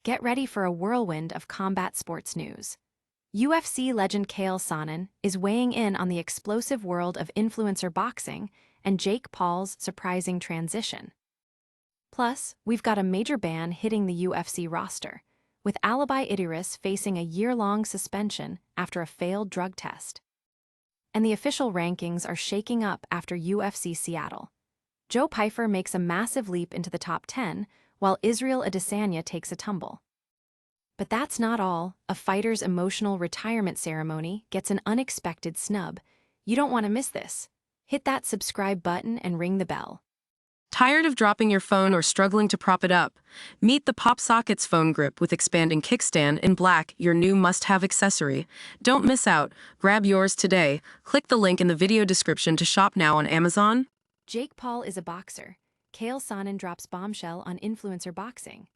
Get ready for a whirlwind of combat sports news. UFC legend Chael Sonnen is weighing in on the explosive world of influencer boxing and Jake Paul's surprising transition. Plus, we've got a major ban hitting the UFC roster, with Alibi Idiris facing a year-long suspension after a failed drug test. And the official rankings are shaking up after UFC Seattle. Joe Pyfer makes a massive leap into the top 10, while Israel Adesanya takes a tumble. But that's not all. A fighter's emotional retirement ceremony gets an unexpected snub. You don't want to miss this. Hit that subscribe button and ring the bell. Tired of dropping your phone or struggling to prop it up? Meet the Pop Sockets phone grip with expanding kickstand in black, your new must-have accessory. Don't miss out. Grab yours today. Click the link in the video description to shop now on Amazon. Jake Paul is a boxer. Chael Sonnen drops bombshell on influencer boxing.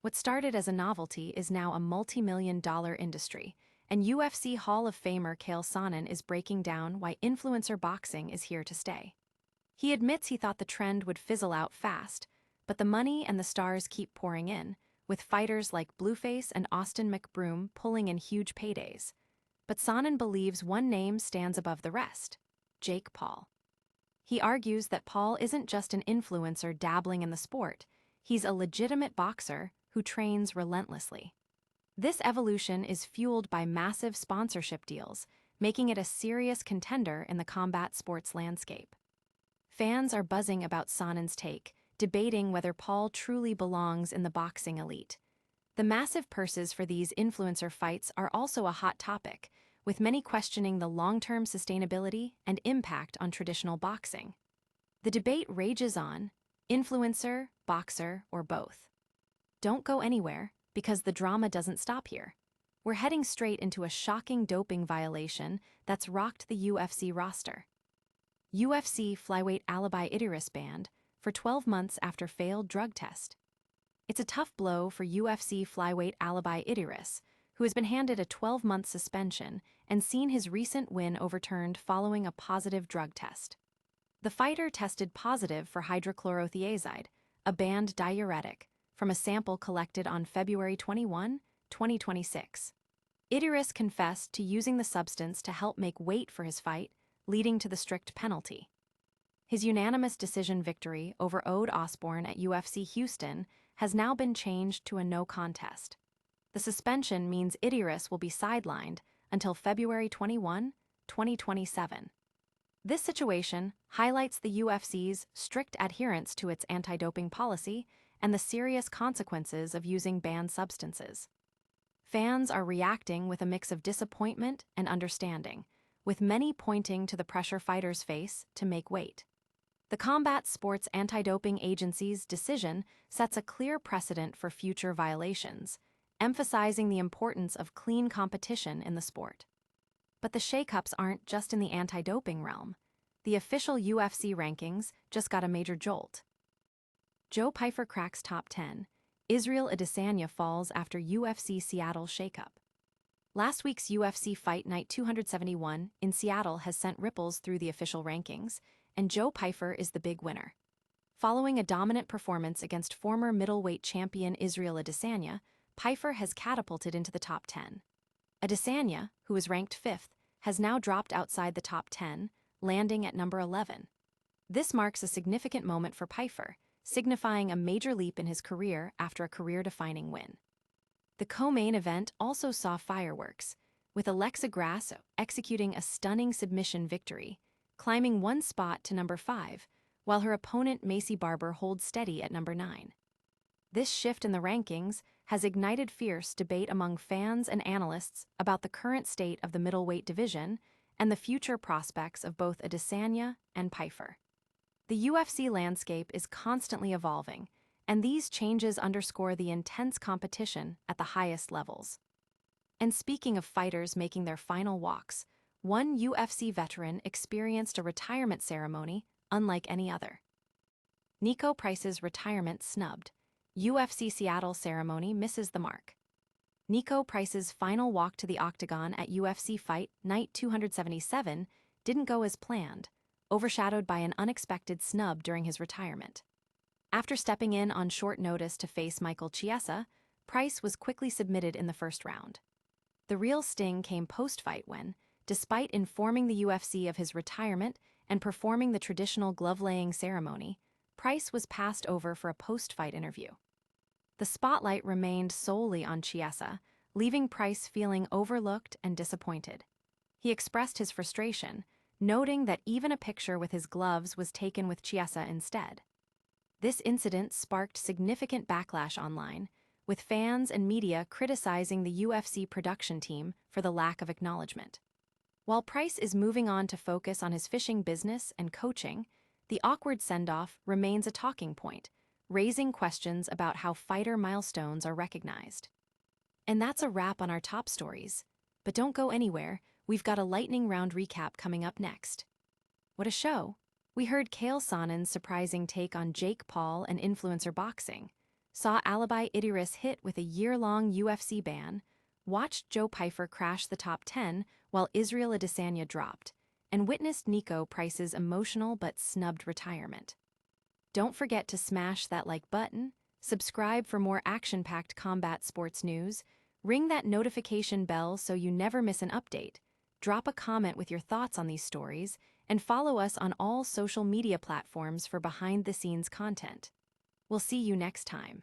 What started as a novelty is now a multi-million-dollar industry, and UFC Hall of Famer Chael Sonnen is breaking down why influencer boxing is here to stay. He admits he thought the trend would fizzle out fast, but the money and the stars keep pouring in, with fighters like Blueface and Austin McBroom pulling in huge paydays. But Sonnen believes one name stands above the rest: Jake Paul. He argues that Paul isn't just an influencer dabbling in the sport, he's a legitimate boxer who trains relentlessly. This evolution is fueled by massive sponsorship deals, making it a serious contender in the combat sports landscape. Fans are buzzing about Sonnen's take, debating whether Paul truly belongs in the boxing elite. The massive purses for these influencer fights are also a hot topic, with many questioning the long-term sustainability and impact on traditional boxing. The debate rages on: influencer, boxer, or both. Don't go anywhere, because the drama doesn't stop here. We're heading straight into a shocking doping violation that's rocked the UFC roster. UFC flyweight Alibi Idiris banned for 12 months after failed drug test. It's a tough blow for UFC flyweight Alibi Idiris, who has been handed a 12-month suspension and seen his recent win overturned following a positive drug test. The fighter tested positive for hydrochlorothiazide, a banned diuretic, from a sample collected on February 21, 2026. Idiris confessed to using the substance to help make weight for his fight, leading to the strict penalty. His unanimous decision victory over Ode Osborne at UFC Houston has now been changed to a no contest. The suspension means Idiris will be sidelined until February 21, 2027. This situation highlights the UFC's strict adherence to its anti-doping policy and the serious consequences of using banned substances. Fans are reacting with a mix of disappointment and understanding, with many pointing to the pressure fighters face to make weight. The Combat Sports Anti-Doping Agency's decision sets a clear precedent for future violations, emphasizing the importance of clean competition in the sport. But the shakeups aren't just in the anti-doping realm. The official UFC rankings just got a major jolt. Joe Pyfer cracks top 10. Israel Adesanya falls after UFC Seattle shakeup. Last week's UFC Fight Night 271 in Seattle has sent ripples through the official rankings, and Joe Pyfer is the big winner. Following a dominant performance against former middleweight champion Israel Adesanya, Pyfer has catapulted into the top 10. Adesanya, who is ranked 5th, has now dropped outside the top 10, landing at number 11. This marks a significant moment for Pyfer, signifying a major leap in his career after a career-defining win. The co-main event also saw fireworks, with Alexa Grasso executing a stunning submission victory, climbing one spot to number 5, while her opponent Macy Barber holds steady at number 9. This shift in the rankings has ignited fierce debate among fans and analysts about the current state of the middleweight division and the future prospects of both Adesanya and Pyfer. The UFC landscape is constantly evolving, and these changes underscore the intense competition at the highest levels. And speaking of fighters making their final walks, one UFC veteran experienced a retirement ceremony unlike any other. Niko Price's retirement snubbed. UFC Seattle ceremony misses the mark. Niko Price's final walk to the octagon at UFC Fight Night 277 didn't go as planned, overshadowed by an unexpected snub during his retirement. After stepping in on short notice to face Michael Chiesa, Price was quickly submitted in the first round. The real sting came post-fight when, despite informing the UFC of his retirement and performing the traditional glove-laying ceremony, Price was passed over for a post-fight interview. The spotlight remained solely on Chiesa, leaving Price feeling overlooked and disappointed. He expressed his frustration, noting that even a picture with his gloves was taken with Chiesa instead. This incident sparked significant backlash online, with fans and media criticizing the UFC production team for the lack of acknowledgement. While Price is moving on to focus on his fishing business and coaching, the awkward send-off remains a talking point, raising questions about how fighter milestones are recognized. And that's a wrap on our top stories. But don't go anywhere, we've got a lightning round recap coming up next. What a show! We heard Chael Sonnen's surprising take on Jake Paul and influencer boxing, saw Alibi Idiris hit with a year-long UFC ban, watched Joe Pyfer crash the top 10 while Israel Adesanya dropped, and witnessed Niko Price's emotional but snubbed retirement. Don't forget to smash that like button, subscribe for more action-packed combat sports news, ring that notification bell so you never miss an update, drop a comment with your thoughts on these stories, and follow us on all social media platforms for behind-the-scenes content. We'll see you next time.